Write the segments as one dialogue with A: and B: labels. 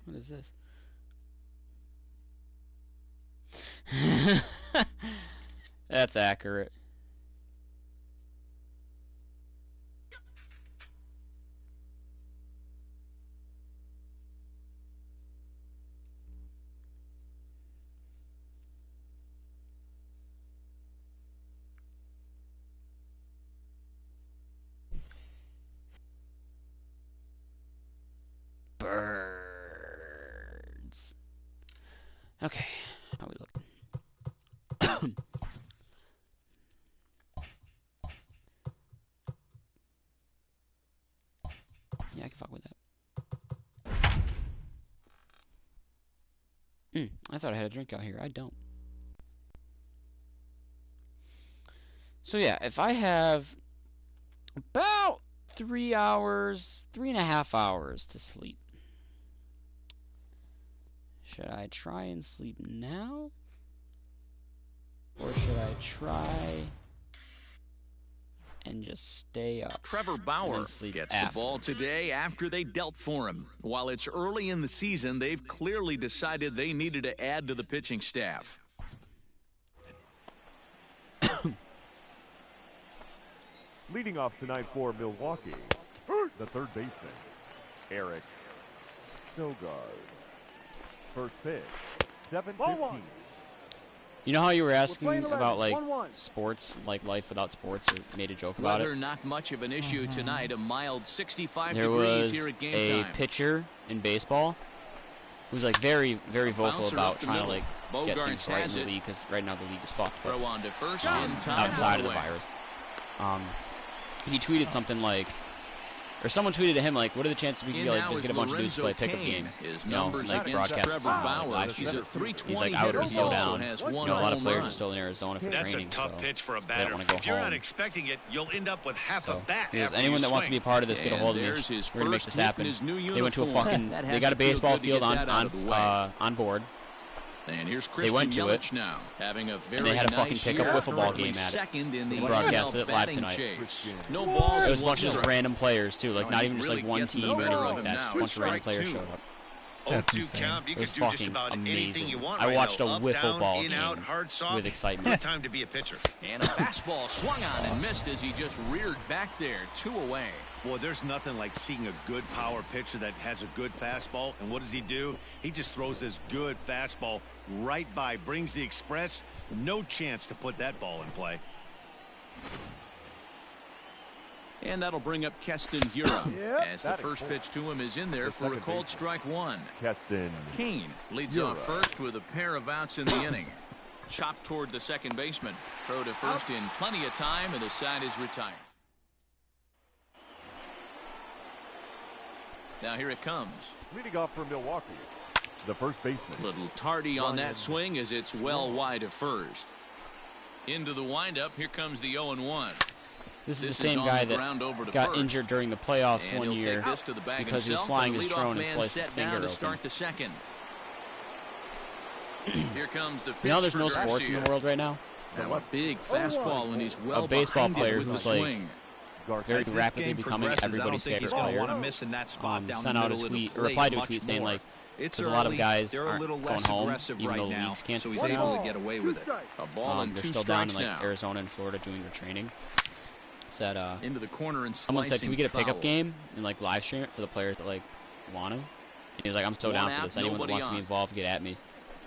A: What is this? That's accurate. Birds. Okay, how we looking? Yeah, I can fuck with that. I thought I had a drink out here. I don't. So yeah, if I have about 3 hours, 3.5 hours to sleep, should I try and sleep now? Or should I try and just stay up?
B: Trevor Bauer gets the ball today after they dealt for him. While it's early in the season, they've clearly decided they needed to add to the pitching staff.
C: Leading off tonight for Milwaukee, the third baseman, Eric Sogard. First pitch, 7:15.
A: You know how you were asking about like sports, like life without sports, or made a joke about
B: Weather
A: it?
B: Not much of an issue tonight. A mild 65
A: there
B: degrees
A: was
B: here at game
A: a
B: time.
A: pitcher in baseball who was like very vocal about trying to like get things right in the league, because right now the league is fucked.
B: Throw on to first in time
A: outside of the virus. He tweeted something like, or someone tweeted to him like, "What are the chances we can like just get a bunch of dudes to play pickup game? You know, like broadcast live stream." He's like, "I would be so down. You know, a lot of players are still in Arizona for training,
D: That's a tough
A: so
D: pitch for a
A: they
D: batter.
A: don't want to go
D: If you're
A: home."
D: not expecting it, you'll end up with half a bat.
A: Anyone that wants to be a part of this, get a hold of me. We're gonna make this happen. They went to a fucking. They got a baseball field on board.
B: And here's
A: they went to it
B: now, having a very
A: and they had a fucking pickup wiffle ball game at it. They broadcasted it live tonight.
B: No balls.
A: It was a bunch of just random players too, like not even just like one team or anything like that. A bunch of random players showed up.
D: Count. You
A: It was
D: can do just
A: fucking
D: about anything you
A: amazing.
D: want
A: I
D: right
A: watched a
D: now. Up,
A: wiffle
D: down,
A: ball
D: in, out,
A: game
D: hard, soft.
A: with excitement.
D: Good time to be a pitcher.
B: And a fastball swung on and missed as he just reared back there, 2 away.
D: Boy, there's nothing like seeing a good power pitcher that has a good fastball. And what does he do? He just throws this good fastball right by, brings the express. No chance to put that ball in play.
B: And that'll bring up Keston Hiura as the first pitch to him is in there for a called strike 1. Kane leads off first with a pair of outs in the inning. Chopped toward the second baseman. Throw to first in plenty of time, and the side is retired. Now here it comes.
C: Leading off for Milwaukee, the first baseman.
B: Little tardy on that swing as it's well wide of first. Into the windup. Here comes the 0-1.
A: This is the same guy that got injured during the playoffs one year because he was flying his drone and sliced his finger open.
B: Start the second. Here comes the pitch.
A: You know there's no sports in the world right now?
B: Now a big fastball, and he's well
A: a baseball
B: behind
A: player
B: it with
A: who's
B: the
A: like
B: swing.
A: very rapidly becoming everybody's favorite player. Sent out a tweet, or replied to a tweet saying like, because a lot of guys aren't going home, even though leagues can't.
E: So he's able to get away with it.
B: A ball and
A: they're
B: 2
A: still down in
B: strikes
A: like
B: now.
A: Arizona and Florida doing their training. Said
B: into the corner and
A: someone said, "Can we get a pickup
B: foul.
A: game and like live stream it for the players that like want to?" And he was like, "I'm so down for this. Anyone that wants to be involved, get at me.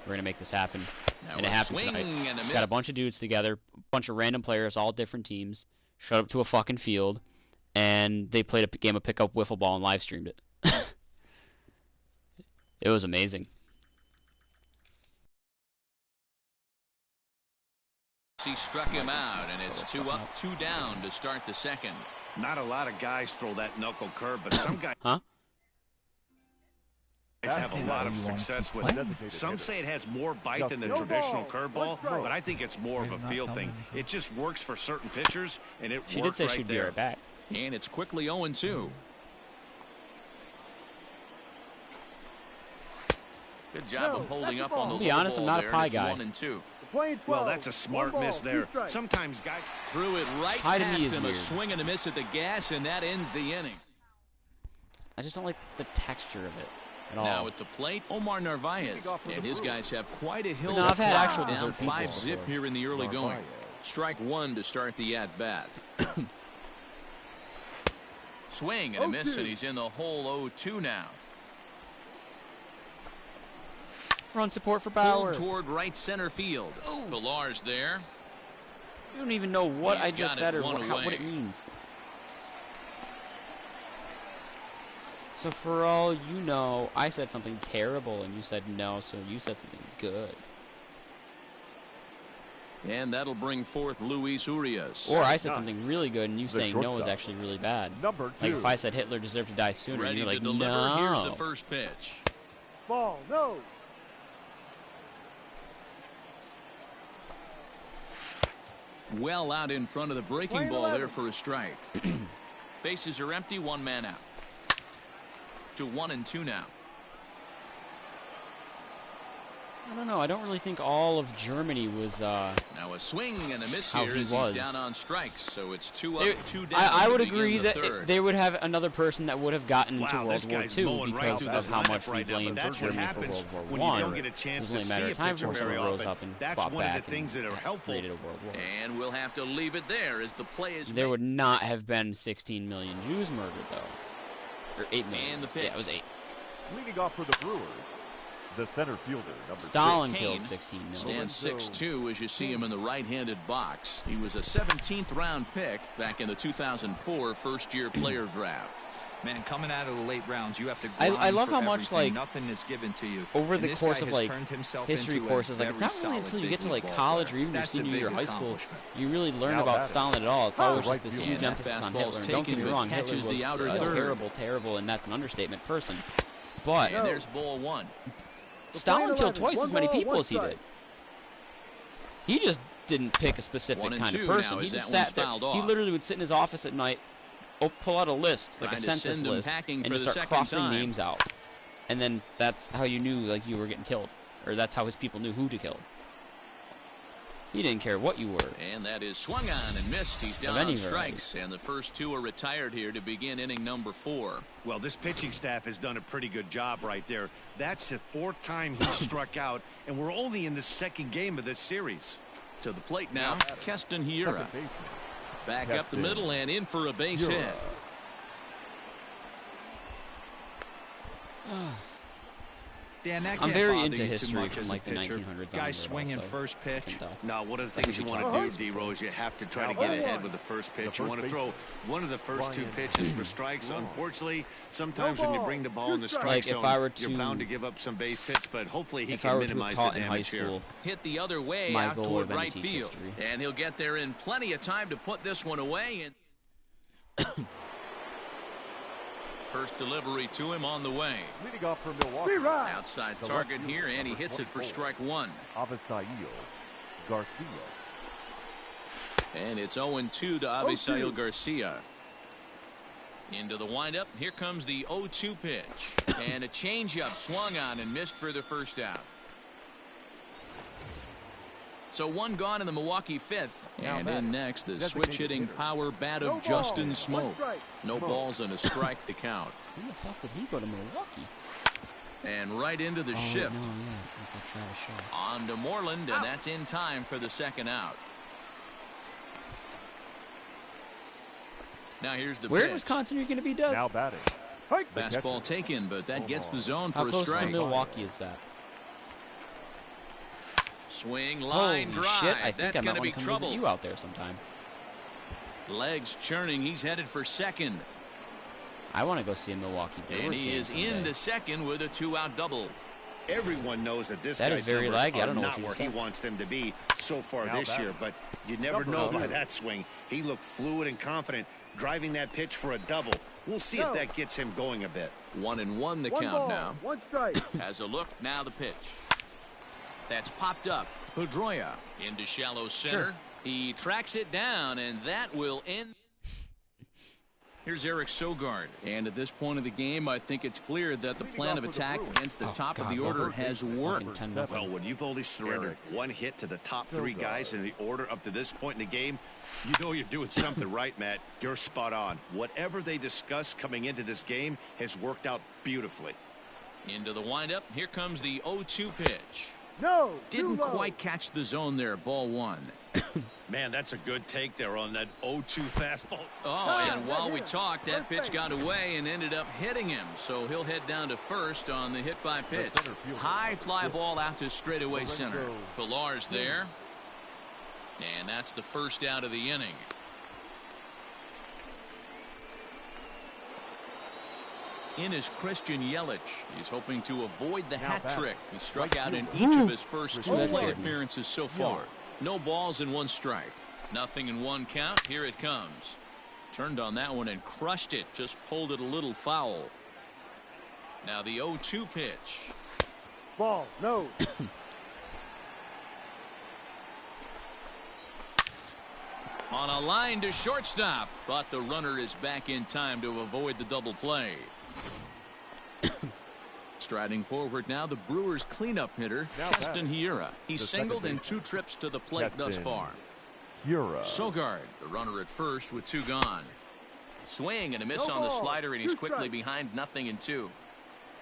A: We're gonna make this happen."
B: Now
A: and it happened tonight. Got a bunch of dudes together, a bunch of random players, all different teams. showed up to a fucking field, and they played a game of pickup wiffle ball and live streamed it. It was amazing.
B: He struck him out, and it's 2 up, 2 down to start the second.
D: Not a lot of guys throw that knuckle curve, but some guys have a lot of success with it. Some say it has more bite than the traditional curveball, but I think it's more of a field thing. It just works for certain pitchers, and it
A: She
D: worked
A: did say
D: right
A: she'd be
D: there.
A: right back.
B: And it's quickly 0-2. Good job of holding up on the
A: To be honest, I'm not a pie guy.
B: 1-2.
D: Well, that's a smart miss there. Sometimes guys
B: Threw it right
A: Pie to me
B: past
A: is
B: him.
A: weird.
B: A swing and a miss at the gas, and that ends the inning.
A: I just don't like the texture of it at all.
B: Now at the plate, Omar Narvaez, and his guys have quite a hill.
A: No, I've had actual
B: down
A: dessert pizza
B: 5-zip
A: before.
B: here in the early going. Strike 1 to start the at-bat. Swing and a miss, and he's in the hole 0-2 now.
A: Run support for Bauer.
B: Pulled toward right center field. Villar's there.
A: You don't even know what
B: He's
A: I just
B: got
A: said
B: it
A: or
B: one
A: what
B: away.
A: it means. So for all you know, I said something terrible and you said no, so you said something good.
B: And that'll bring forth Luis Urias.
A: Or I said something really good and you saying no is actually really bad.
C: Number 2.
A: Like if I said Hitler deserved to die sooner, and
B: Ready
A: you're like,
B: to deliver.
A: no.
B: Here's the first pitch.
C: Ball, no.
B: Well out in front of the breaking ball there for a strike. Bases are empty, 1 man out. To 1-2 now.
A: I don't know. I don't really think all of Germany was.
B: Now a swing and a miss
A: How
B: here
A: he
B: as
A: was.
B: he's down on strikes. So it's 2 up, 2 down.
A: I
B: to
A: would
B: begin
A: agree
B: the
A: that
B: third.
A: they would have another person that would have gotten into
D: Wow,
A: World
D: this
A: War
D: guy's
A: II
D: mowing right
A: because
D: through
A: of
D: this
A: how
D: lineup
A: much we
D: right now,
A: blamed
D: but that's what
A: Germany for
D: happens
A: World War
D: when you
A: One.
D: don't get a chance
A: It was
D: to
A: only a matter
D: see
A: of
D: a
A: time
D: pitcher
A: before
D: very
A: someone rose
D: often.
A: up and
D: That's
A: fought
D: one of the
A: back
D: things
A: and
D: that are helpful.
A: created a world war.
B: And we'll have to leave it there as the play is
A: There
B: made.
A: would not have been 16 million Jews murdered though, or 8 million.
B: And the
A: Yeah,
B: pitch.
A: it was 8.
C: Leading off for the Brewers, the center fielder, number
A: Stalin
B: 6.
A: killed
B: Kane
A: 16 million.
B: Stands 6'2" as you see him in the right-handed box. He was a 17th round pick back in the 2004 first-year player draft.
E: Man, coming out of the late rounds, you have to
A: I
E: grind
A: love
E: for
A: how much,
E: everything.
A: like,
E: Nothing is given to you.
A: Over
E: And
A: the
E: this
A: course
E: guy
A: of
E: has
A: like
E: turned himself
A: history
E: into a
A: courses, like it's
E: very
A: not really
E: solid
A: until you get to
E: big
A: like
E: league ball
A: college
E: player.
A: or even your
E: That's a
A: senior year of
E: big
A: high school,
E: accomplishment.
A: you really learn
C: Now
A: about
C: batting.
A: Stalin at all. It's always
C: right
A: just this
C: field.
A: huge
B: And
A: emphasis
B: that
A: on
B: fastball's
A: Hitler. And don't get
B: taken,
A: me
B: but
A: wrong,
B: catches
A: Hitler was
B: the outer
A: a
B: third.
A: terrible, and that's an understatement person. But
B: And there's ball 1.
A: Stalin killed twice as many people as he did. He just didn't pick a specific
B: 1 and
A: kind of
B: 2
A: person.
B: now
A: He
B: as
A: just
B: that one's
A: sat there.
B: fouled
A: He
B: off.
A: literally would sit in his office at night, pull out a list, like a
B: Trying to
A: census
B: send him
A: list,
B: packing
A: and
B: for
A: just
B: the
A: start
B: second
A: crossing
B: time.
A: names out. And then that's how you knew like you were getting killed, or that's how his people knew who to kill. He didn't care what you were.
B: And that is swung on and missed. He's down
A: any
B: on strikes. And the first 2 are retired here to begin inning number 4.
D: Well, this pitching staff has done a pretty good job right there. That's the 4th time he struck out, and we're only in the 2nd game of this series.
B: To the plate now, Keston Hiura.
C: Second baseman,
B: Back up the
C: Keston
B: middle and in for a base
C: Hiura.
B: hit.
E: Dan, that
A: I'm
E: can't
A: very
E: bother
A: into
E: you too
A: history
E: much
A: from
E: as a
A: like the
E: pitcher.
A: 1900s.
E: Guy
A: onward
E: swinging
A: also.
E: first pitch.
D: Now, one of the
A: I
D: things you
A: think
D: want
A: we
D: to do, D-Rose, you have to try to
C: Now,
D: get
C: 0-1.
D: ahead with the first pitch. You
C: The
D: want to
C: first
D: throw one of the first 2
C: Ryan
D: pitches for strikes.
C: Wrong.
D: Unfortunately, sometimes when you bring the ball in the strike
A: Like, if
D: zone,
A: I were
D: you're
A: to-
D: bound to give up some base hits, but hopefully he
A: If I
D: can
A: were to have
D: minimize
A: taught
D: the
A: in high
D: damage here.
A: school,
B: Hit the other way
A: My
B: out
A: goal
B: toward
A: would have been
B: right
A: to teach
B: field.
A: history.
B: And he'll get there in plenty of time to put this one away. And first delivery to him on the way.
C: Leading off for Milwaukee,
B: Outside
C: The
B: target
C: left
B: here,
C: fielder,
B: and he
C: number
B: hits it for
C: 24.
B: strike 1.
C: Avisail Garcia.
B: And it's 0-2 to Avisail Garcia. Into the windup. Here comes the 0-2 pitch. And a changeup swung on and missed for the first out. So 1 gone in the Milwaukee 5th.
C: Now
B: And
C: batting,
B: in next, the
C: designated
B: switch-hitting
C: hitter.
B: power bat
C: No
B: of Justin
C: ball,
B: Smoke.
C: 1 strike.
B: No
C: Smoke.
B: balls and a strike to count.
A: when the fuck did he go to Milwaukee?
B: And right into the shift.
A: No, yeah, that's like Travis Shaw.
B: On to Moreland, and that's in time for the second out. Now here's the
A: Where in
B: pitch.
A: Wisconsin are you going to be, Doug?
C: Now batting. The
B: Fastball
C: catcher.
B: taken, but that gets the zone
A: How
B: for a
A: close to
B: strike.
A: Milwaukee is that?
B: Swing, line,
A: Holy
B: drive.
A: shit, I think
B: That's
A: I might
B: going to
A: want
B: be
A: to come
B: trouble.
A: visit you out there sometime.
B: Legs churning. He's headed for second.
A: I want to go see a Milwaukee Brewers
B: And he
A: game
B: is
A: someday.
B: into second with a 2-out double.
D: Everyone knows that this
A: That
D: guy's
A: is very
D: numbers
A: laggy. I
D: are
A: don't know
D: not
A: what
D: where
A: you
D: he
A: said.
D: wants them to be so far
C: Now
D: this
C: batter.
D: year, but you never
C: Number
D: know by
C: 2.
D: that swing. He looked fluid and confident driving that pitch for a double. We'll see if that gets him going a bit.
B: 1-1 the
C: One
B: count
C: ball,
B: now.
C: 1 strike.
B: Has a look. Now the pitch. That's popped up. Pedroia into shallow center.
A: Sure.
B: He tracks it down, and that will end. Here's Eric Sogard. And at this point of the game, I think it's clear that the plan of attack against the top of the order has worked.
D: Well, when you've only surrendered one hit to the top 3 guys in the order up to this point in the game, you know you're doing something right, Matt. You're spot on. Whatever they discussed coming into this game has worked out beautifully.
B: Into the windup. Here comes the 0-2 pitch.
C: No,
B: Didn't quite catch the zone there. Ball 1.
D: Man, that's a good take there on that 0-2 fastball.
B: Oh, and while we talked, that pitch got away and ended up hitting him. So he'll head down to first on the hit by pitch. High fly ball out to straightaway center. Pilar's there. And that's the first out of the inning. In is Christian Yelich. He's hoping to avoid the hat trick. He struck out in each of his first 2 plate appearances so far. No balls and 1 strike. Nothing in 1 count. Here it comes. Turned on that one and crushed it. Just pulled it a little foul. Now the 0-2 pitch.
C: Ball, no.
B: On a line to shortstop, but the runner is back in time to avoid the double play. Striding forward now, the Brewers cleanup hitter, Keston Hiura. He's singled in 2 trips to the plate thus far. Sogard, the runner at first with 2 gone. Swing and a miss on the slider, and he's quickly behind 0-2.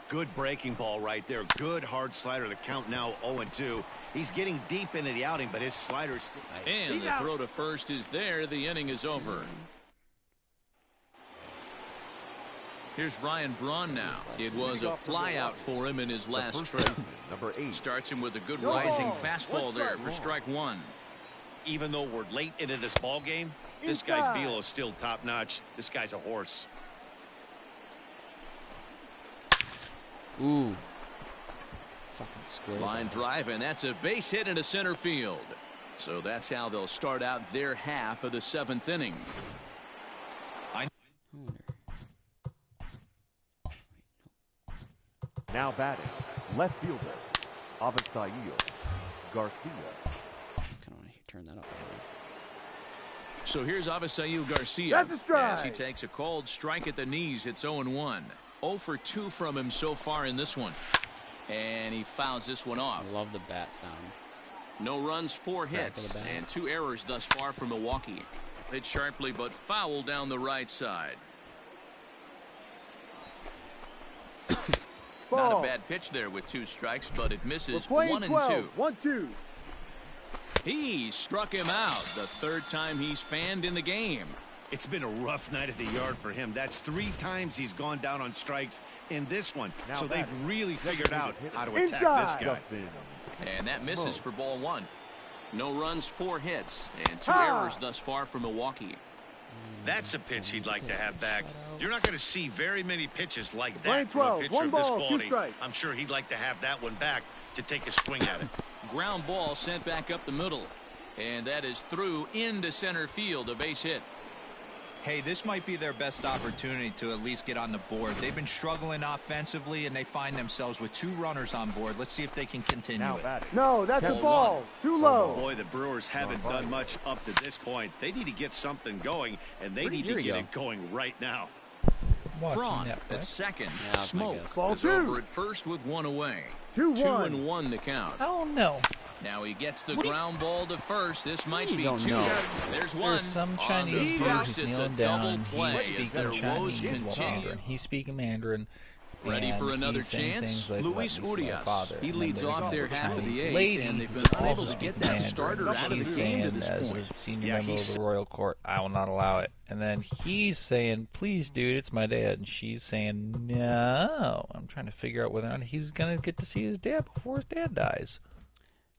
D: Good breaking ball right there. Good hard slider. The count now 0-2. He's getting deep into the outing, but his slider's still.
B: And the throw to first is there. The inning is over. Here's Ryan Braun now. It was a flyout for him in his last trip.
C: Number 8.
B: Starts him with a good rising fastball there for strike 1.
D: Even though we're late into this ball game, this guy's velo is still top notch. This guy's a horse.
A: Ooh. Fucking square.
B: Line drive, and that's a base hit into center field. So that's how they'll start out their half of the 7th inning.
C: Now batting, left fielder, Avisail Garcia.
A: Kind of want to turn that up.
B: So here's Avisail Garcia.
C: That's a strike.
B: As he takes a called strike at the knees, it's 0-1. 0 for 2 from him so far in this one. And he fouls this one off.
A: I love the bat sound.
B: No runs, 4 hits, and 2 errors thus far for Milwaukee. Hit sharply, but foul down the right side. Not a bad pitch there with 2 strikes, but it misses 1-2.
C: 1-2.
B: He struck him out the 3rd time he's fanned in the game.
D: It's been a rough night at the yard for him. That's 3 times he's gone down on strikes in this one. So they've really figured out how to attack this guy.
B: And that misses for ball 1. No runs, 4 hits, and 2 errors thus far for Milwaukee.
D: That's a pitch he'd like to have back. You're not going to see very many pitches like that from a pitcher of this quality. I'm sure he'd like to have that one back to take a swing at it.
B: Ground ball sent back up the middle. And that is through into center field, a base hit.
E: Hey, this might be their best opportunity to at least get on the board. They've been struggling offensively, and they find themselves with 2 runners on board. Let's see if they can continue it.
C: No, that's a ball. Too low.
D: Boy, the Brewers haven't done much up to this point. They need to get something going, and they need to get it going right now.
B: Braun at second. Smoke is
C: 2.
B: over at first with 1 away.
C: 2-1
B: the count.
F: Oh, no.
B: Now he gets the ground ball to first. This might be 2. There's 1.
F: There's some
B: On
F: Chinese
B: the
F: dude
B: first,
F: who's
B: it's a
F: kneeling
B: double
F: down.
B: play
F: He's
B: as their
F: speaking
B: woes
F: Chinese
B: continue.
F: Mandarin. He's speaking Mandarin.
B: Ready
F: and
B: for another
F: he's saying
B: chance?
F: things like,
B: Luis
F: "Let me see my
B: Urias.
F: father."
B: He
F: And
B: leads
F: then
B: off their
F: there's
B: half of the
F: Chinese
B: 8th,
F: lady
B: and they've been
F: who
B: unable
F: also
B: to get
F: speaks
B: that
F: Mandarin.
B: starter out of the
F: He's
B: game to
F: saying,
B: this
F: as
B: point.
F: a senior member of the royal court, I will not allow it. And then he's saying, please, dude, it's my dad. And she's saying, no. I'm trying to figure out whether or not he's going to get to see his dad before his dad dies.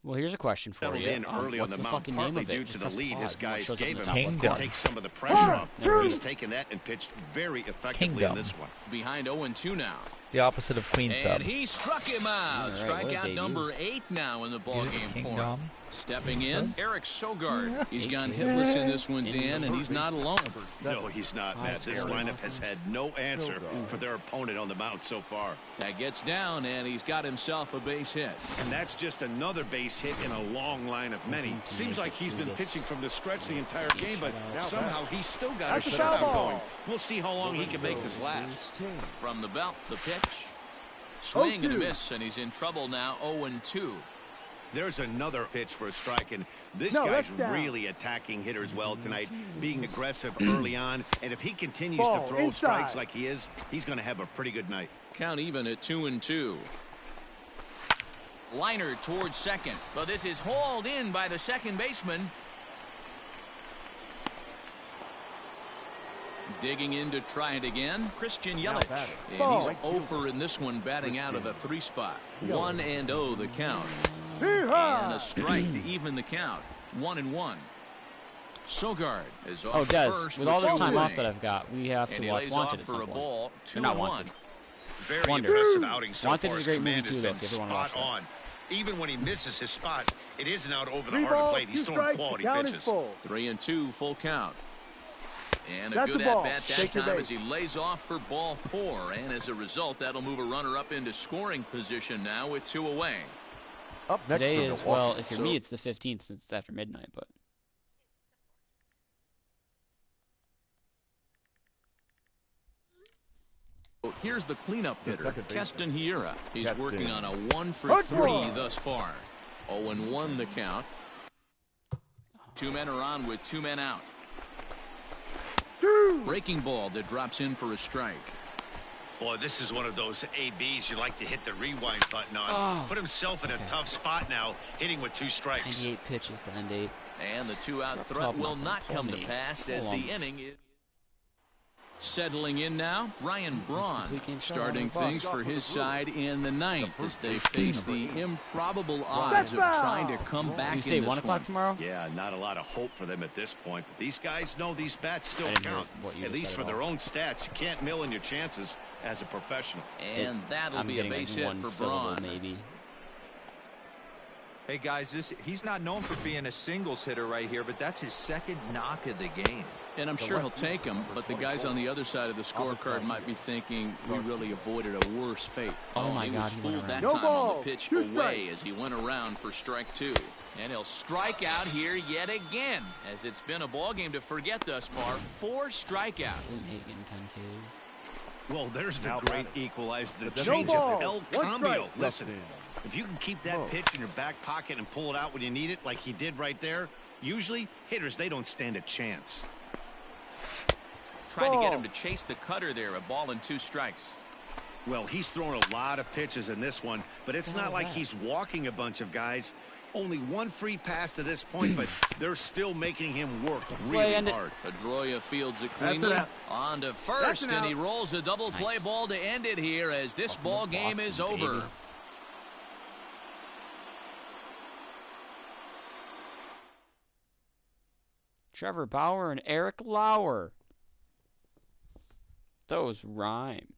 A: Well, here's a question for you.
D: In early on
A: what's
D: the
A: the
D: mound,
A: fucking name
D: partly
A: of it?
D: due
A: Just
D: to the
A: press
D: lead his
A: pause, and it
D: guys
A: shows up
D: gave
A: in the
D: him
A: top
F: Kingdom.
D: to
A: left
D: take some of the pressure off.
A: corner.
D: He's taken that and pitched very effectively
F: Kingdom.
D: in this one.
B: Behind 0-2 now.
F: The opposite of Queen Sub.
B: And he struck him out.
A: All right,
B: Strikeout number 8 now in the ballgame for him.
F: Kingdom.
B: Stepping in, Eric Sogard. He's gone hitless in this one, Dan, and he's not alone.
D: No, he's not, Matt. This lineup has had no answer for their opponent on the mound so far.
B: That gets down, and he's got himself a base hit.
D: And that's just another base hit in a long line of many. Seems like he's been pitching from the stretch the entire game, but somehow he's still got a shutout going. We'll see how long he can make this last.
B: From the belt, the pitch. Swing and a miss, and he's in trouble now, 0-2.
D: There's another pitch for a strike, and this guy's really attacking hitters well tonight, being aggressive early on, and if he continues to throw strikes like he is, he's going to have a pretty good night.
B: Count even at 2-2. Liner towards second, but this is hauled in by the second baseman. Digging in to try it again, Christian Yelich. And he's 0 in this one, batting out of the 3 spot. 1-0 the count. And a strike to even the count. 1-1. Sogard is off first.
A: With all this time off that I've got, we have to watch Wanted at
B: for
A: some
B: a
A: point.
B: ball.
A: Not Wanted.
D: Very
A: Wonder.
D: impressive outing so
A: Wanted
D: far.
A: is a great movie
D: Command has
A: too, though,
D: been
A: if you ever want to watch
D: spot
A: that.
D: on. Even when he misses his spot, it isn't out over the heart of the plate. He's throwing quality pitches.
B: 3-2, full count. And a good at-bat that time as he lays off for ball 4. And as a result, that'll move a runner up into scoring position now with 2 away.
C: Up next
A: Today is, well, if you're
B: So-
A: me, it's the 15th since it's after midnight, but.
B: Here's the cleanup hitter,
C: second baseman.
B: Keston Hiura. He's
C: Keston.
B: working on a 1-for-3 thus far. 0-1 the count. 2 men are on with 2 men out. Breaking ball that drops in for a strike.
D: Boy, this is one of those ABs you like to hit the rewind button on. Put himself in a tough spot now, hitting with 2 strikes.
A: 98 pitches to end 8.
B: And the 2-out threat will not come to pass as the inning is settling in now. Ryan Braun starting things for his side in the 9th as they face the improbable odds of trying to come back
A: You say
B: in this
A: 1 o'clock
B: one.
A: tomorrow?
D: Yeah, not a lot of hope for them at this point, but these guys know these bats still
A: I didn't hear
D: count.
A: what you
D: At
A: just
D: least
A: said
D: for
A: at
D: their
A: all.
D: own stats, you can't mill in your chances as a professional.
B: And that'll
A: I'm
B: be a
A: getting
B: base
A: like
B: hit
A: one
B: for
A: syllable,
B: Braun.
A: maybe.
E: Hey, guys, he's not known for being a singles hitter right here, but that's his 2nd knock of the game.
B: And I'm sure he'll take him, but the guys on the other side of the scorecard might be thinking we really avoided a worse fate.
A: Oh my
B: he
A: God,
B: was
A: he went
B: fooled that
A: around.
B: time on the pitch away as he went around for strike 2. And he'll strike out here yet again, as it's been a ball game to forget thus far. 4 strikeouts.
A: Hate getting 10 Ks.
D: Well, there's the
C: Now
D: great
C: batting.
D: equalizer, the
C: No
D: changeup,
C: ball.
D: El
C: One
D: Cambio.
C: strike.
D: Listen,
C: Left in.
D: if you can keep that pitch in your back pocket and pull it out when you need it, like he did right there, usually hitters, they don't stand a chance.
B: Tried to get him to chase the cutter there, a ball and 2 strikes.
D: Well, he's thrown a lot of pitches in this one, but it's not like he's walking a bunch of guys. Only 1 free pass to this point, but they're still making him work really hard.
B: Pedroia fields it cleanly. On to first, and he rolls a double play ball to end it here as this ball game is over.
A: baby. Trevor Bauer and Eric Lauer. Those rhyme.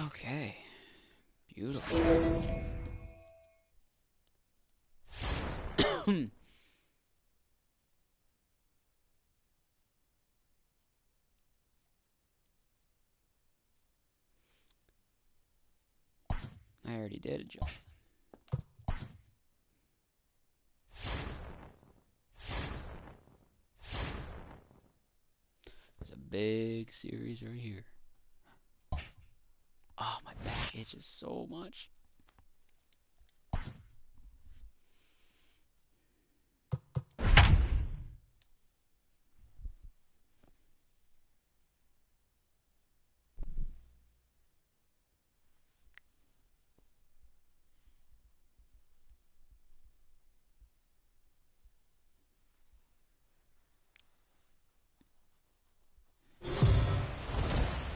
A: Okay. Beautiful. I already did adjust. big series right here. Oh, my back itches so much.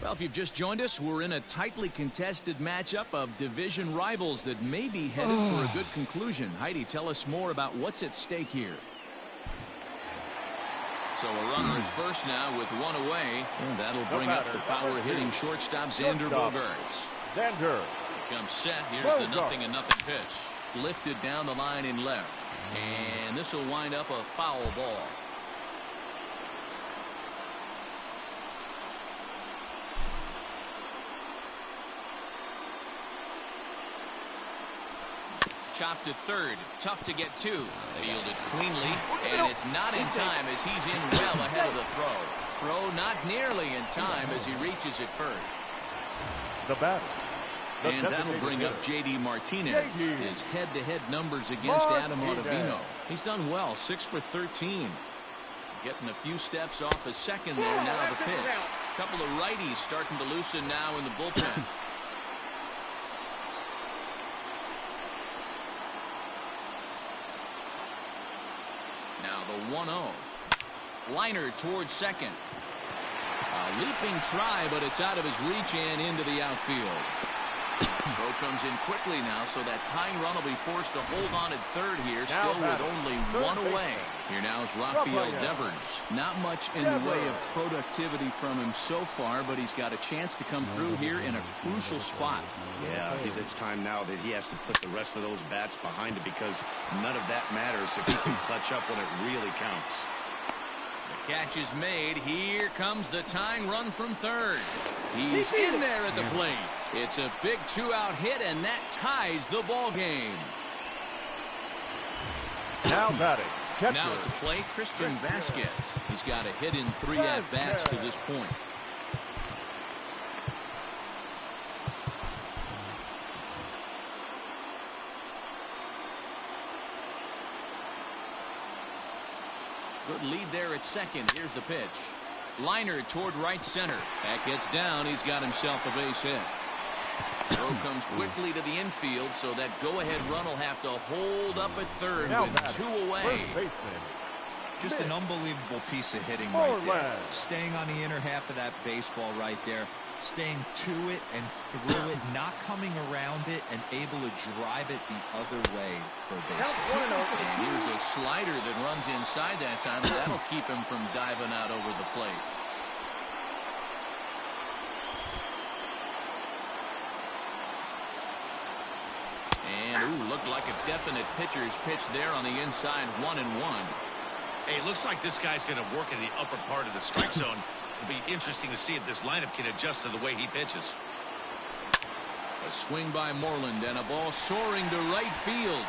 B: Well, if you've just joined us, we're in a tightly contested matchup of division rivals that may be headed for a good conclusion. Heidi, tell us more about what's at stake here. So a runner at first now with one away, and that'll bring up the power-hitting shortstop Xander Bogaerts.
C: Xander
B: Comes set. Here's the 0-0 pitch. Lifted down the line in left. And this will wind up a foul ball. Chopped at third. Tough to get to. Fielded cleanly. And it's not in time as he's in well ahead of the throw. Throw not nearly in time as he reaches it first.
C: The batter.
B: And that'll bring up J.D. Martinez. His head-to-head numbers against Adam Ottavino. He's done well, 6 for 13. Getting a few steps off a second there. Now the pitch. A couple of righties starting to loosen now in the bullpen. Now the 1-0. Liner towards second. A leaping try, but it's out of his reach and into the outfield. Throw comes in quickly now, so that tying run will be forced to hold on at third here, still with only one away. Here now is Rafael Devers. Not much in the way of productivity from him so far, but he's got a chance to come through here in a crucial spot.
D: Yeah, it's time now that he has to put the rest of those bats behind it, because none of that matters if he can clutch up when it really counts.
B: The catch is made. Here comes the tying run from third. He's in there at the plate. It's a big two-out hit, and that ties the ball game.
C: Now batting.
B: Now at the plate, Christian Vasquez. He's got a hit in 3 at-bats to this point. Good lead there at second. Here's the pitch. Liner toward right center. That gets down. He's got himself a base hit. Throw comes quickly to the infield, so that go-ahead run will have to hold up at third with 2 away.
E: Just an unbelievable piece of hitting right there. Staying on the inner half of that baseball right there. Staying to it and through it, not coming around it, and able to drive it the other way for a base.
B: And here's a slider that runs inside that time, and that'll keep him from diving out over the plate. And, looked like a definite pitcher's pitch there on the inside, 1-1.
D: Hey, looks like this guy's going to work in the upper part of the strike zone. It'll be interesting to see if this lineup can adjust to the way he pitches.
B: A swing by Moreland and a ball soaring to right field.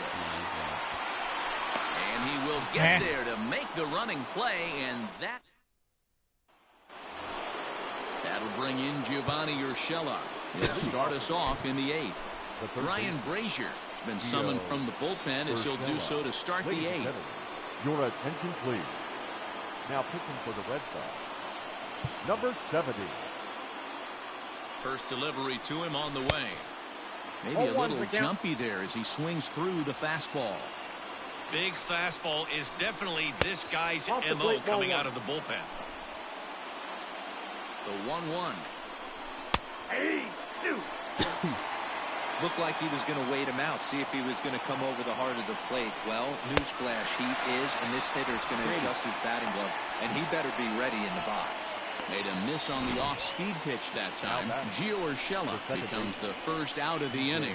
B: And he will get there to make the running play, and that'll bring in Giovanni Urshela. He'll start us off in the 8th. Ryan Brazier has been summoned from the bullpen as he'll do so to start the 8th.
C: Your attention, please. Now pitching for the Red Sox, number 70.
B: First delivery to him on the way. Maybe a little jumpy there as he swings through the fastball.
D: Big fastball is definitely this guy's MO coming out of the bullpen.
B: The 1-1.
E: Looked like he was going to wait him out, see if he was going to come over the heart of the plate. Well, newsflash, he is, and this hitter's going to adjust his batting gloves, and he better be ready in the box.
B: Made a miss on the off-speed pitch that time. Gio Urshela becomes the first out of the inning.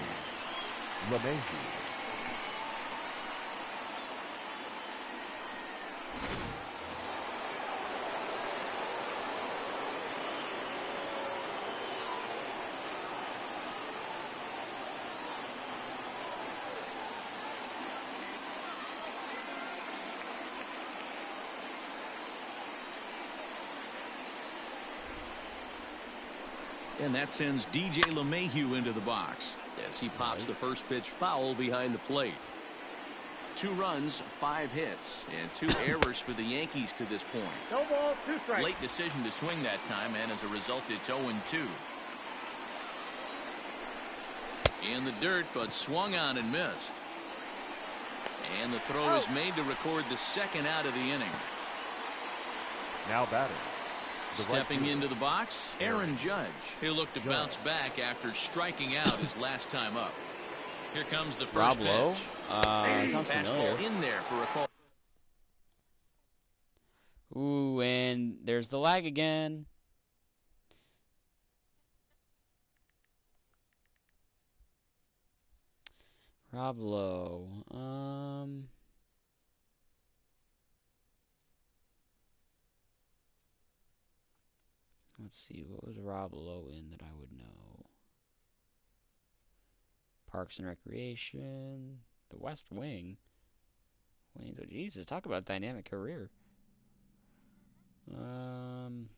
B: And that sends DJ LeMahieu into the box as he pops the first pitch foul behind the plate. 2 runs, 5 hits, and 2 errors for the Yankees to this point.
C: No ball, 2 strikes.
B: Late decision to swing that time, and as a result, it's 0-2. In the dirt, but swung on and missed. And the throw is made to record the second out of the inning.
C: Now batting.
B: Stepping into the box, Aaron Judge. He'll look to bounce back after striking out his last time up. Here comes the first pitch.
A: Sounds
B: Fastball
A: familiar.
B: in there for a call.
A: Ooh, and there's the lag again. Rob Lowe. Let's see, what was Rob Lowe in that I would know? Parks and Recreation, The West Wing. Wayne's, oh Jesus, talk about dynamic career. Nothing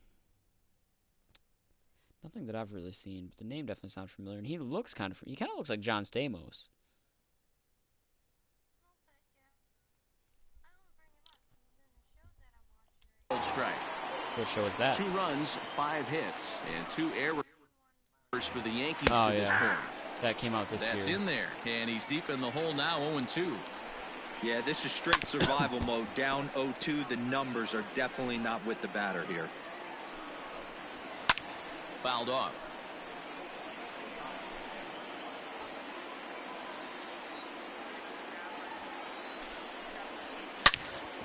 A: that I've really seen, but the name definitely sounds familiar, and he kind of looks like John Stamos.
B: Strike.
A: What show is that?
B: 2 runs, 5 hits, and 2 errors for the Yankees to this point.
A: That came out this year.
B: That's in there, and he's deep in the hole now, 0-2.
E: Yeah, this is straight survival mode. Down 0-2. The numbers are definitely not with the batter here.
B: Fouled off.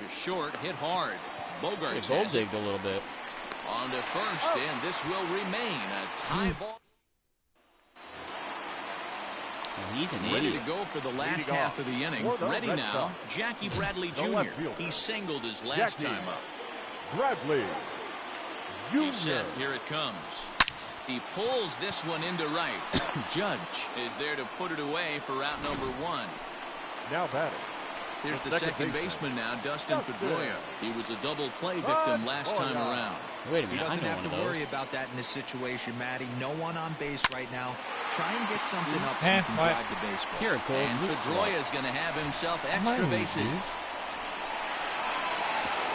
B: Just short, hit hard. Bogarts
A: gold digged a little bit.
B: On to first, and this will remain a tie ball.
A: He's an
B: Ready
A: idiot.
B: to go for the last half of the inning. Ready now, Jackie Bradley Jr. He singled his last time up.
C: Bradley Jr.
B: He's set. Here it comes. He pulls this one into right. Judge is there to put it away for out number 1.
C: Now batting.
B: Here's the second baseman now, Dustin Pedroia. He was a double play victim last time around.
A: Wait a minute,
E: he doesn't have to worry about that in this situation, Matty. No one on base right now. Try and get something up so you can drive the baseball.
A: Here it goes.
B: And Pedroia is going to have himself extra bases.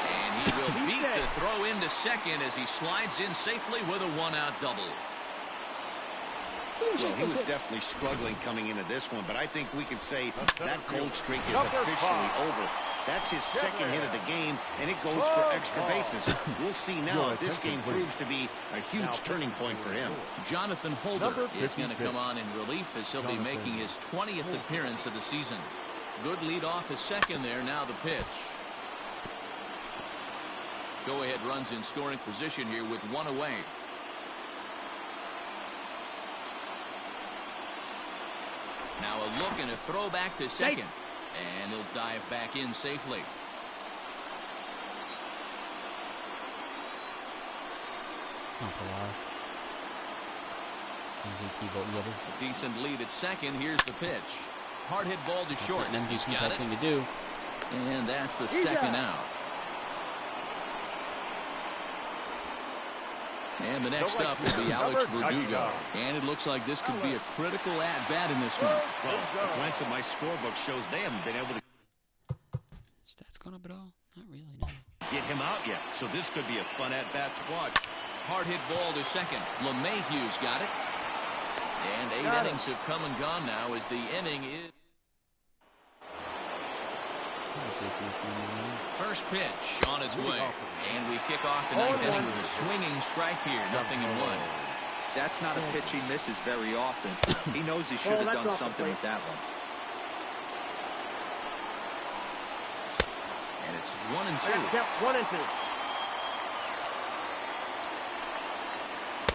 B: And he will beat the throw into second as he slides in safely with a 1-out double.
D: Well, he was definitely struggling coming into this one, but I think we could say that cold streak is officially over. That's his second hit of the game, and it goes for extra bases. We'll see now if this game proves to be a huge turning point for him.
B: Jonathan Holder is going to come on in relief as he'll be making his 20th appearance of the season. Good lead off his second there. Now the pitch. Go ahead runs in scoring position here with 1 away. Now a look and a throw back to second. And he'll dive back in safely. A decent lead at second. Here's the pitch. Hard hit ball to short.
A: An MVP type thing to do.
B: And that's the second out. And the next up will be Alex Verdugo. And it looks like this could be a critical at-bat in this one.
D: Well, a glance at my scorebook shows they haven't been able to
A: Stats gone up at all? Not really, no.
D: get him out yet, so this could be a fun at-bat to watch.
B: Hard hit ball to second. LeMahieu's got it. And 8 innings have come and gone now as the inning is. First pitch on its way. And we kick off the 9th inning with a swinging strike here. 0-1.
E: That's not a pitch he misses very often. He knows he should have done something with that one.
B: And it's 1-2.
C: Yep, 1-2.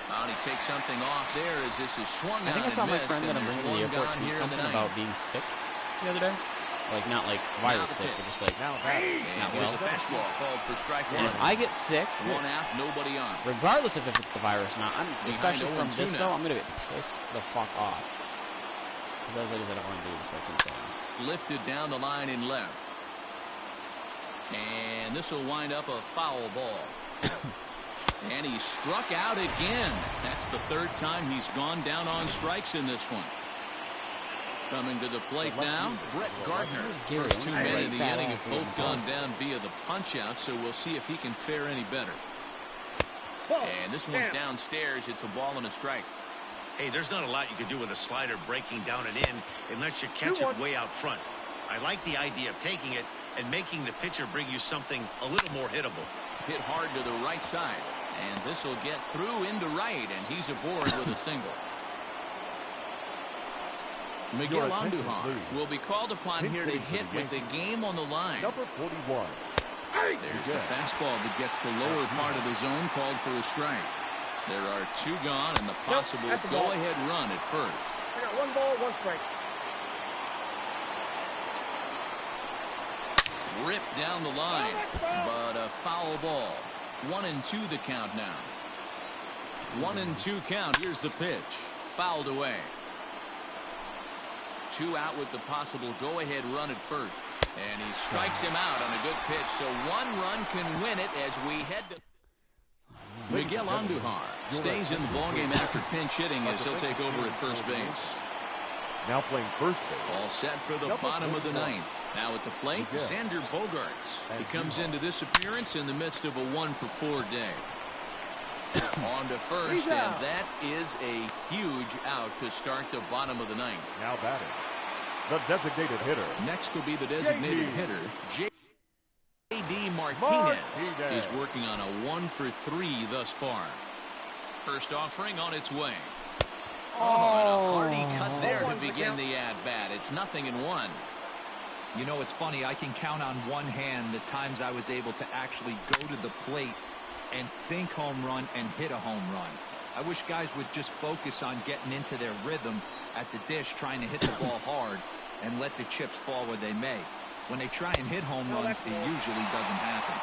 B: Well, he takes something off there as this is swung on
A: I think I saw
B: and
A: my
B: missed.
A: friend that
B: And
A: I'm
B: there's
A: bringing to the
B: one
A: airport
B: gone
A: tweet
B: here in the
A: something
B: 9th.
A: about being sick the other day. Like, not like virus sick, but just like,
B: And
A: not
B: here's
A: well.
B: a fastball called for strike
A: And
B: 1.
A: if I get sick,
B: 1 out, nobody on.
A: regardless of if it's the virus or not, especially from
B: 0-2
A: this
B: now.
A: though, I'm gonna get pissed the fuck off. Those ladies I don't want to do this, but I can say.
B: Lifted down the line in left. And this will wind up a foul ball. And he struck out again. That's the third time he's gone down on strikes in this one. Coming to the plate now, Brett Gardner. First 2 men in the inning have both gone down via the punch-out, so we'll see if he can fare any better. And this one's downstairs. It's a ball and a strike.
D: Hey, there's not a lot you can do with a slider breaking down and in unless you catch it way out front. I like the idea of taking it and making the pitcher bring you something a little more hittable.
B: Hit hard to the right side. And this will get through into right, and he's aboard with a single. Miguel Andujar will be called upon here to hit with the game on the line.
C: Number 41.
B: There's the fastball that gets the lower part of the zone, called for a strike. There are 2 gone and the possible go-ahead run at first.
G: I got 1 ball, 1 strike.
B: Ripped down the line, but a foul ball. 1-2 the count now. 1-2 count. Here's the pitch. Fouled away. 2 out with the possible go-ahead run at first. And he strikes him out on a good pitch, so 1 run can win it as we head to... Miguel Andujar stays in the ballgame after pinch hitting as he'll take over at first base.
C: Now playing first base.
B: All set for the bottom of the 9th. Now at the plate, Xander Bogaerts. He comes into this appearance in the midst of a 1-for-4 day. On to first, and that is a huge out to start the bottom of the 9th.
C: Now batting, the designated hitter.
B: Next will be the designated hitter, J.D. Martinez. He's working on a 1-for-3 thus far. First offering on its way. And a hearty cut there to begin the at-bat. It's 0-1.
E: You know, it's funny. I can count on one hand the times I was able to actually go to the plate and think home run and hit a home run. I wish guys would just focus on getting into their rhythm at the dish, trying to hit the ball hard and let the chips fall where they may. When they try and hit home runs, it usually doesn't happen.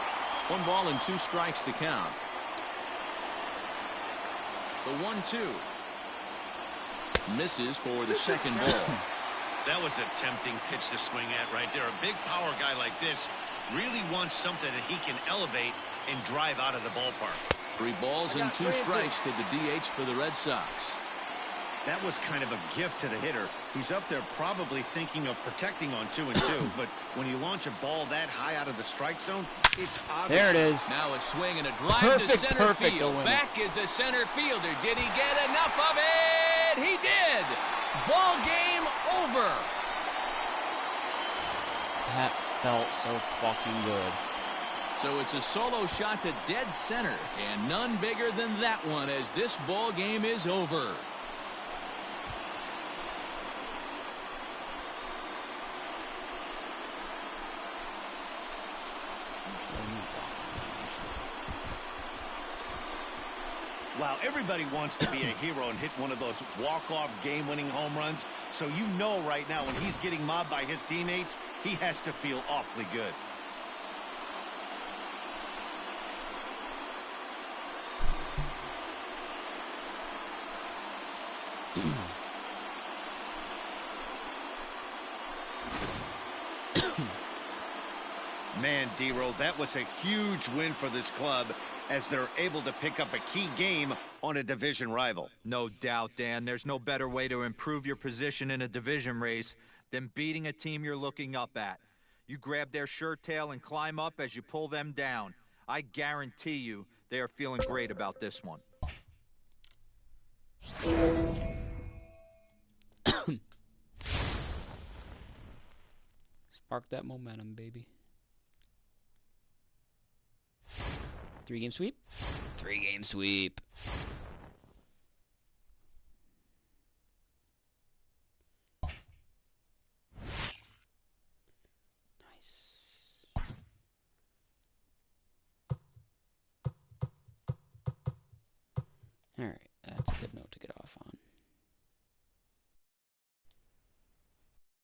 B: 1 ball and 2 strikes the count. The 1-2. Misses for the second ball.
D: That was a tempting pitch to swing at right there. A big power guy like this really wants something that he can elevate and drive out of the ballpark.
B: 3 balls and 2 strikes to the DH for the Red Sox.
D: That was kind of a gift to the hitter. He's up there probably thinking of protecting on 2-2, but when you launch a ball that high out of the strike zone, it's obvious.
A: There it is.
B: Now a swing and a drive to center field. Back is the center fielder. Did he get enough of it? He did. Ball game over.
A: That felt so fucking good.
B: So it's a solo shot to dead center, and none bigger than that one as this ball game is over.
D: Wow, everybody wants to be a hero and hit one of those walk-off game-winning home runs. So you know right now when he's getting mobbed by his teammates, he has to feel awfully good. Man, D-Roll, that was a huge win for this club as they're able to pick up a key game on a division rival.
E: No doubt, Dan. There's no better way to improve your position in a division race than beating a team you're looking up at. You grab their shirt tail and climb up as you pull them down. I guarantee you they are feeling great about this one.
A: Spark that momentum, baby. 3-game sweep. 3-game sweep.